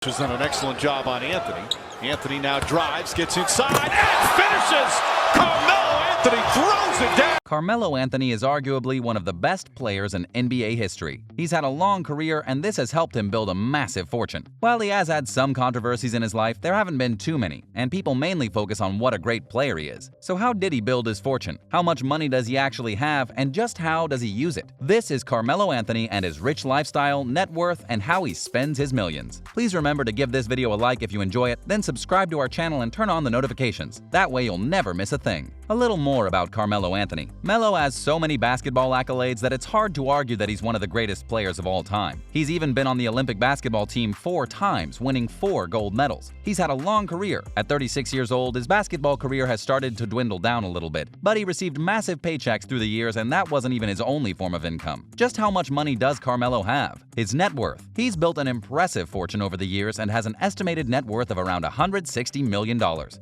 Has done an excellent job on Anthony. Anthony now drives, gets inside, and finishes! Carmelo Anthony throws it down! Carmelo Anthony is arguably one of the best players in NBA history. He's had a long career, and this has helped him build a massive fortune. While he has had some controversies in his life, there haven't been too many, and people mainly focus on what a great player he is. So how did he build his fortune? How much money does he actually have, and just how does he use it? This is Carmelo Anthony and his rich lifestyle, net worth, and how he spends his millions. Please remember to give this video a like if you enjoy it, then subscribe to our channel and turn on the notifications. That way you'll never miss a thing. A little more about Carmelo Anthony. Melo has so many basketball accolades that it's hard to argue that he's one of the greatest players of all time. He's even been on the Olympic basketball team 4 times, winning 4 gold medals. He's had a long career. At 36 years old, his basketball career has started to dwindle down a little bit, but he received massive paychecks through the years, and that wasn't even his only form of income. Just how much money does Carmelo have? His net worth. He's built an impressive fortune over the years and has an estimated net worth of around $160 million.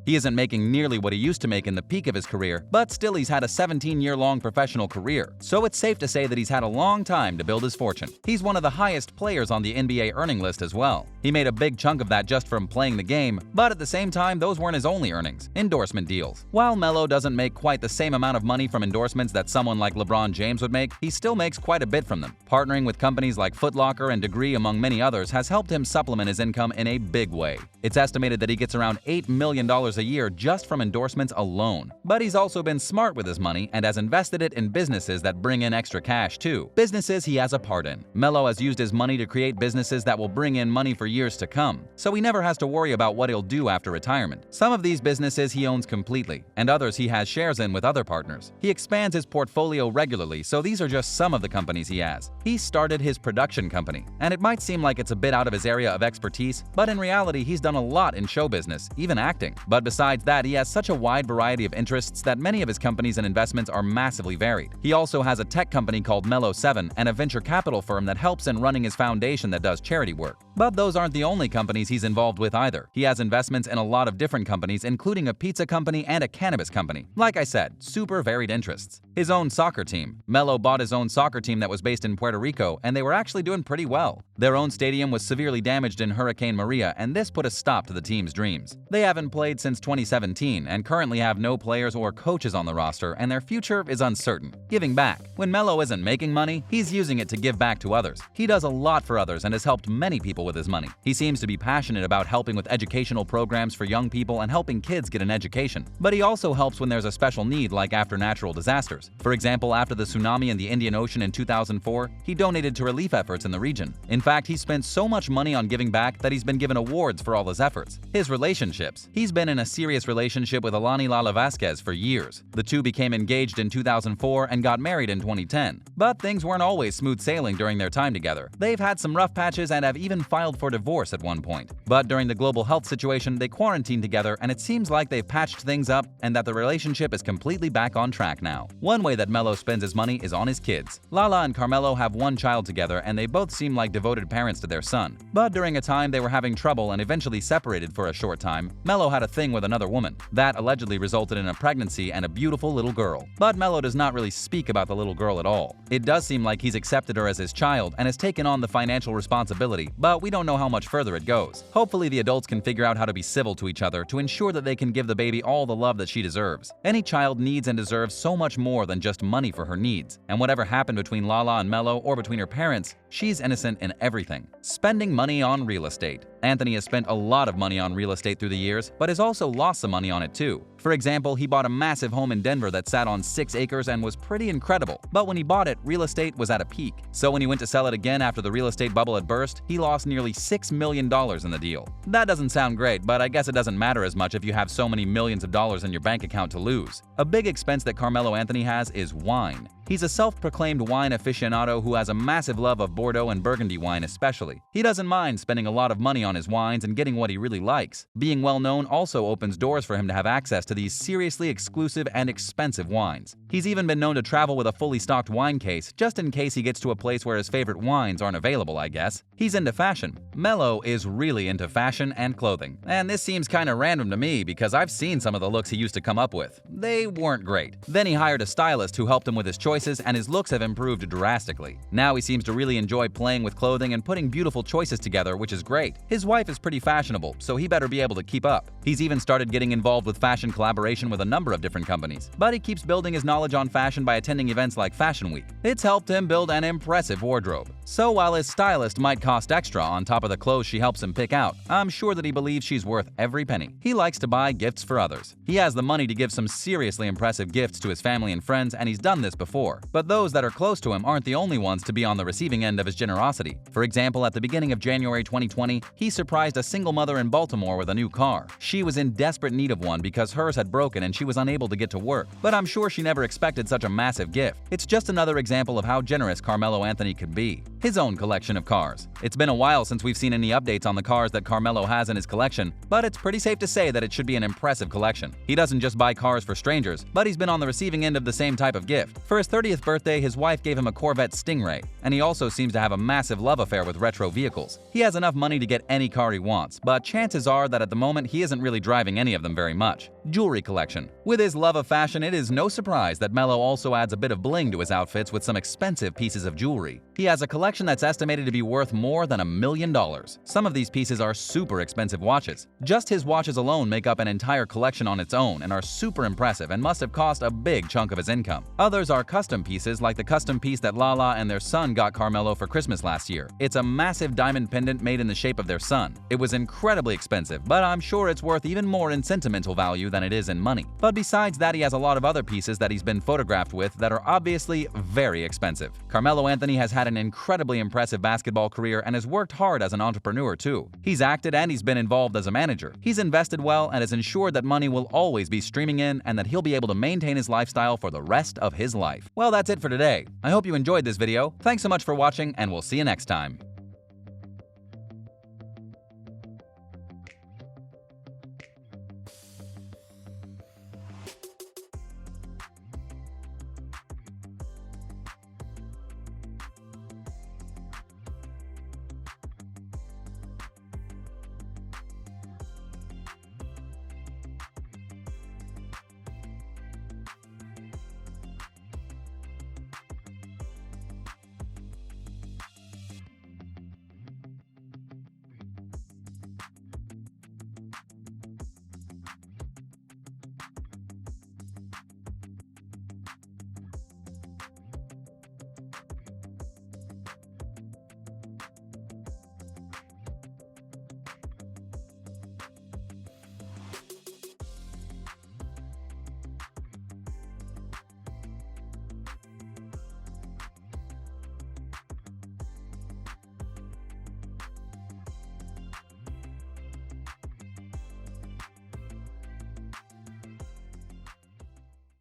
He isn't making nearly what he used to make in the peak of his career, but still he's had a 17-year-long professional career, so it's safe to say that he's had a long time to build his fortune. He's one of the highest players on the NBA earning list as well. He made a big chunk of that just from playing the game, but at the same time, those weren't his only earnings. Endorsement deals. While Melo doesn't make quite the same amount of money from endorsements that someone like LeBron James would make, he still makes quite a bit from them. Partnering with companies like Foot Locker and Degree, among many others, has helped him supplement his income in a big way. It's estimated that he gets around $8 million a year just from endorsements alone. But he's also been smart with his money and has invested it in businesses that bring in extra cash too. Businesses he has a part in. Melo has used his money to create businesses that will bring in money for years to come, so he never has to worry about what he'll do after retirement. Some of these businesses he owns completely, and others he has shares in with other partners. He expands his portfolio regularly, so these are just some of the companies he has. He started his production company, and it might seem like it's a bit out of his area of expertise, but in reality he's done a lot in show business, even acting. But besides that, he has such a wide variety of interests that many of his companies and investments are massively varied. He also has a tech company called Melo 7 and a venture capital firm that helps in running his foundation that does charity work. But those aren't the only companies he's involved with either. He has investments in a lot of different companies, including a pizza company and a cannabis company. Like I said, super varied interests. His own soccer team. Melo bought his own soccer team that was based in Puerto Rico, and they were actually doing pretty well. Their own stadium was severely damaged in Hurricane Maria, and this put a stop to the team's dreams. They haven't played since 2017 and currently have no players or coaches on the roster, and their future is uncertain. Giving back. When Melo isn't making money, he's using it to give back to others. He does a lot for others and has helped many people with his money. He seems to be passionate about helping with educational programs for young people and helping kids get an education. But he also helps when there's a special need, like after natural disasters. For example, after the tsunami in the Indian Ocean in 2004, he donated to relief efforts in the region. In fact, he spent so much money on giving back that he's been given awards for all his efforts. His relationships. He's been in a serious relationship with Alani Lala Vasquez for years. The two became engaged in 2004 and got married in 2010. But things weren't always smooth sailing during their time together. They've had some rough patches and have even filed for divorce at one point. But during the global health situation, they quarantined together, and it seems like they've patched things up and that the relationship is completely back on track now. One way that Melo spends his money is on his kids. Lala and Carmelo have one child together, and they both seem like devoted parents to their son. But during a time they were having trouble and eventually separated for a short time, Melo had a thing with another woman. That allegedly resulted in a pregnancy and a beautiful little girl. But Melo does not really speak about the little girl at all. It does seem like he's accepted her as his child and has taken on the financial responsibility, but we don't know how much further it goes. Hopefully the adults can figure out how to be civil to each other to ensure that they can give the baby all the love that she deserves. Any child needs and deserves so much more than just money for her needs. And whatever happened between Lala and Melo or between her parents, she's innocent in everything. Spending money on real estate. Anthony has spent a lot of money on real estate through the years, but has also lost some money on it too. For example, he bought a massive home in Denver that sat on 6 acres and was pretty incredible. But when he bought it, real estate was at a peak. So when he went to sell it again after the real estate bubble had burst, he lost nearly $6 million in the deal. That doesn't sound great, but I guess it doesn't matter as much if you have so many millions of dollars in your bank account to lose. A big expense that Carmelo Anthony has is wine. He's a self-proclaimed wine aficionado who has a massive love of Bordeaux and Burgundy wine especially. He doesn't mind spending a lot of money on his wines and getting what he really likes. Being well known also opens doors for him to have access to these seriously exclusive and expensive wines. He's even been known to travel with a fully stocked wine case just in case he gets to a place where his favorite wines aren't available, I guess. He's into fashion. Melo is really into fashion and clothing. And this seems kinda random to me because I've seen some of the looks he used to come up with. They weren't great. Then he hired a stylist who helped him with his choices, and his looks have improved drastically. Now he seems to really enjoy playing with clothing and putting beautiful choices together, which is great. His wife is pretty fashionable, so he better be able to keep up. He's even started getting involved with fashion collaboration with a number of different companies. But he keeps building his knowledge on fashion by attending events like Fashion Week. It's helped him build an impressive wardrobe. So while his stylist might cost extra on top of the clothes she helps him pick out, I'm sure that he believes she's worth every penny. He likes to buy gifts for others. He has the money to give some seriously impressive gifts to his family and friends, and he's done this before. But those that are close to him aren't the only ones to be on the receiving end of his generosity. For example, at the beginning of January 2020, he surprised a single mother in Baltimore with a new car. She was in desperate need of one because hers had broken and she was unable to get to work. But I'm sure she never expected such a massive gift. It's just another example of how generous Carmelo Anthony could be. His own collection of cars. It's been a while since we've seen any updates on the cars that Carmelo has in his collection, but it's pretty safe to say that it should be an impressive collection. He doesn't just buy cars for strangers, but he's been on the receiving end of the same type of gift. For his 30th birthday, his wife gave him a Corvette Stingray, and he also seems to have a massive love affair with retro vehicles. He has enough money to get any car he wants, but chances are that at the moment he isn't really driving any of them very much. Jewelry collection. With his love of fashion, it is no surprise that Melo also adds a bit of bling to his outfits with some expensive pieces of jewelry. He has a collection that's estimated to be worth more than $1 million. Some of these pieces are super expensive watches. Just his watches alone make up an entire collection on its own and are super impressive and must have cost a big chunk of his income. Others are custom pieces, like the custom piece that Lala and their son got Carmelo for Christmas last year. It's a massive diamond pendant made in the shape of their son. It was incredibly expensive, but I'm sure it's worth even more in sentimental value than it is in money. But besides that, he has a lot of other pieces that he's been photographed with that are obviously very expensive. Carmelo Anthony has had an incredibly impressive basketball career and has worked hard as an entrepreneur too. He's acted and he's been involved as a manager. He's invested well and has ensured that money will always be streaming in and that he'll be able to maintain his lifestyle for the rest of his life. Well, that's it for today. I hope you enjoyed this video. Thanks so much for watching, and we'll see you next time.